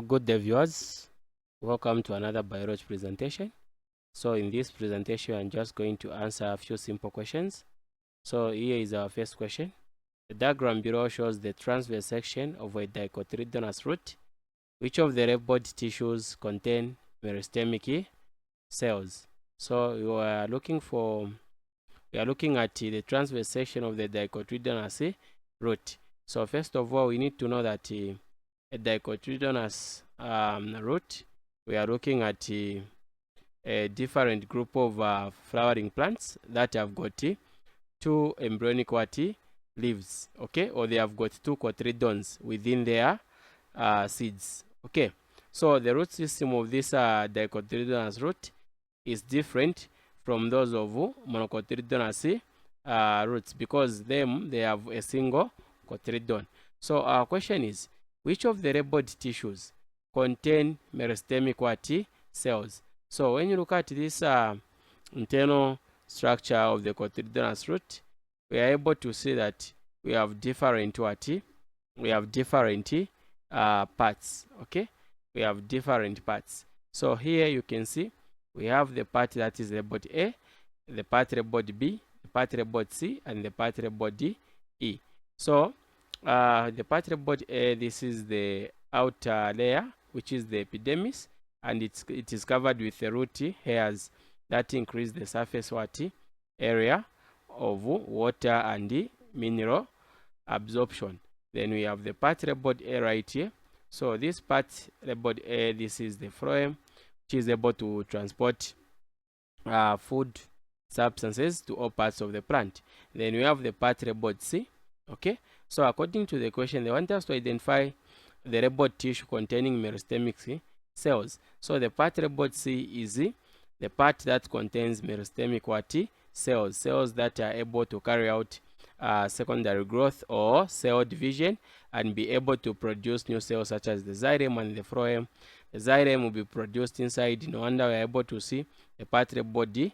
good day viewers, welcome to another biology presentation. So in this presentation I'm just going to answer a few simple questions. So here is our first question. The diagram below shows the transverse section of a dicotyledonous root. Which of the red body tissues contain meristemic cells? So we are looking at the transverse section of the dicotyledonous root. So first of all, we need to know that a dicotyledonous root, we are looking at a different group of flowering plants that have got two embryonic leaves, okay, or they have got two cotyledons within their seeds. Okay, so the root system of this dicotyledonous root is different from those of monocotyledonous roots because they have a single cotyledon. So our question is, which of the red body tissues contain meristemic cells? So when you look at this internal structure of the cotyledonous root, we are able to see that we have different parts. Okay, we have different parts. So here you can see we have the part that is red body A, the part red body B, the part red body C, and the part red body E. So the part red body A, this is the outer layer, which is the epidermis, and it is covered with the root hairs that increase the surface area of water and mineral absorption. Then we have the part red body A right here. So this part red body A, this is the phloem, which is able to transport food substances to all parts of the plant. Then we have the part red body C. Okay, so according to the question, they want us to identify the red body tissue containing meristemic cells. So the part red body C is the part that contains meristemic cells that are able to carry out secondary growth or cell division and be able to produce new cells such as the xylem and the phloem. The xylem will be produced inside. No wonder we are able to see the part red body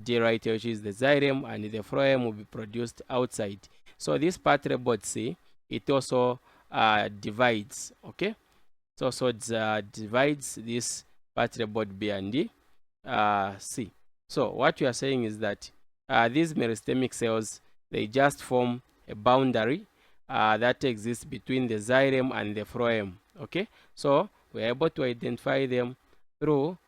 D right here, which is the xylem, and the phloem will be produced outside. So this part red body C, it also divides. Okay, so it divides this part red body B and D C. So what we are saying is that these meristemic cells, they just form a boundary that exists between the xylem and the phloem. Okay, so we are able to identify them through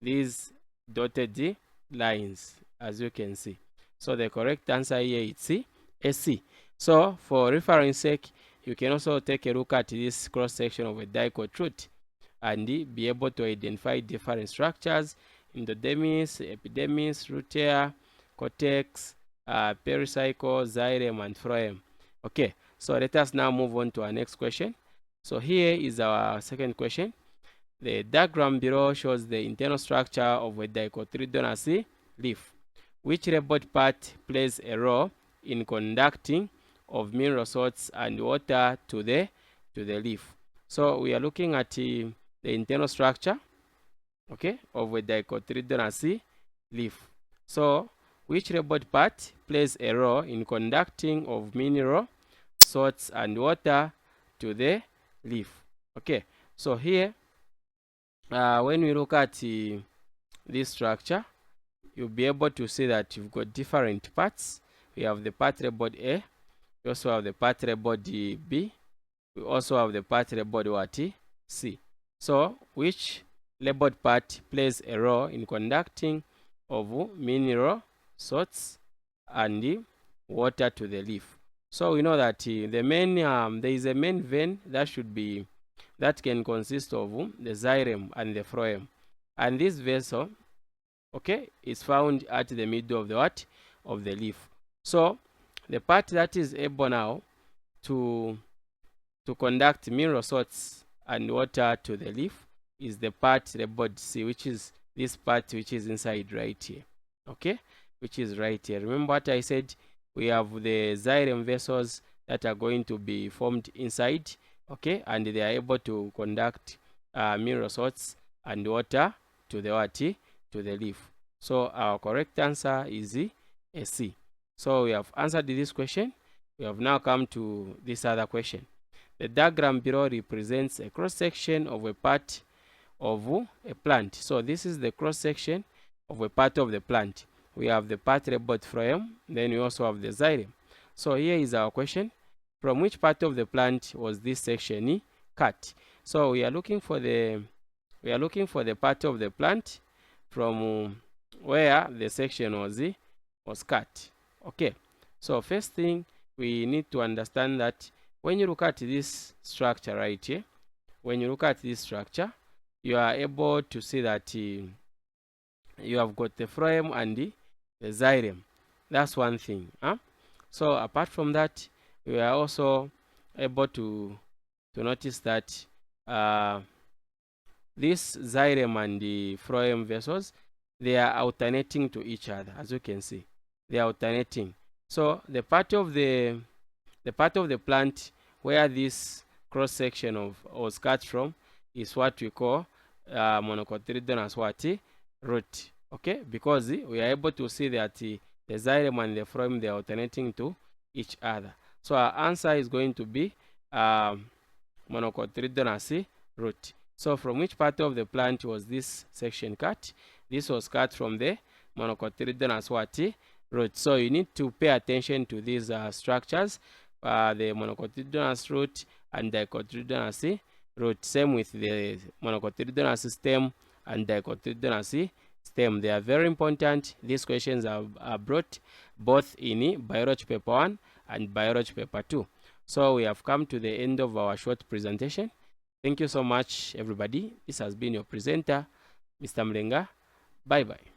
these dotted lines, as you can see. So the correct answer here is C. So for reference sake, you can also take a look at this cross section of a dicot root and be able to identify different structures: endodermis, epidermis, root hair, cortex, pericycle, xylem, and phloem. Okay, so let us now move on to our next question. So here is our second question. The diagram below shows the internal structure of a dicotyledonous leaf. Which red body part plays a role in conducting of mineral salts and water to the leaf? So we are looking at the internal structure, okay, of a dicotyledonous leaf. So which red body part plays a role in conducting of mineral salts and water to the leaf? Okay, so here when we look at this structure, you'll be able to see that you've got different parts. We have the part red body A, we also have the part red body B, we also have the part red body C. So which red body part plays a role in conducting of mineral salts and water to the leaf? So we know that there is a main vein that can consist of the xylem and the phloem, and this vessel, okay, is found at the middle of the leaf. So the part that is able now to conduct mineral salts and water to the leaf is the part red body C, which is this part which is inside right here. Okay, which is right here. Remember what I said? We have the xylem vessels that are going to be formed inside, okay, and they are able to conduct mineral salts and water to the leaf. So our correct answer is C. So we have answered this question. We have now come to this other question. The diagram below represents a cross section of a part of a plant. So this is the cross section of a part of the plant. We have the part labeled phloem, then we also have the xylem. So here is our question: from which part of the plant was this section cut? So we are looking for the part of the plant from where the section was cut. Okay, so first thing we need to understand that when you look at this structure right here, when you look at this structure, you are able to see that you have got the phloem and the xylem. That's one thing. So apart from that, we are also able to notice that this xylem and the phloem vessels, they are alternating to each other. As you can see, they are alternating. So the part of the plant where this cross section was cut from is what we call monocotyledonous root. Okay, because we are able to see that the xylem and the phloem, they are alternating to each other. So our answer is going to be monocotyledonous root. So from which part of the plant was this section cut? This was cut from the monocotyledonous root. So you need to pay attention to these structures, the monocotyledonous root and dicotyledonous root. Same with the monocotyledonous stem and dicotyledonous stem. They are very important. These questions are brought both in biology paper 1 and biology paper 2. So we have come to the end of our short presentation. Thank you so much, everybody. This has been your presenter, Mr. Mlenga. Bye bye.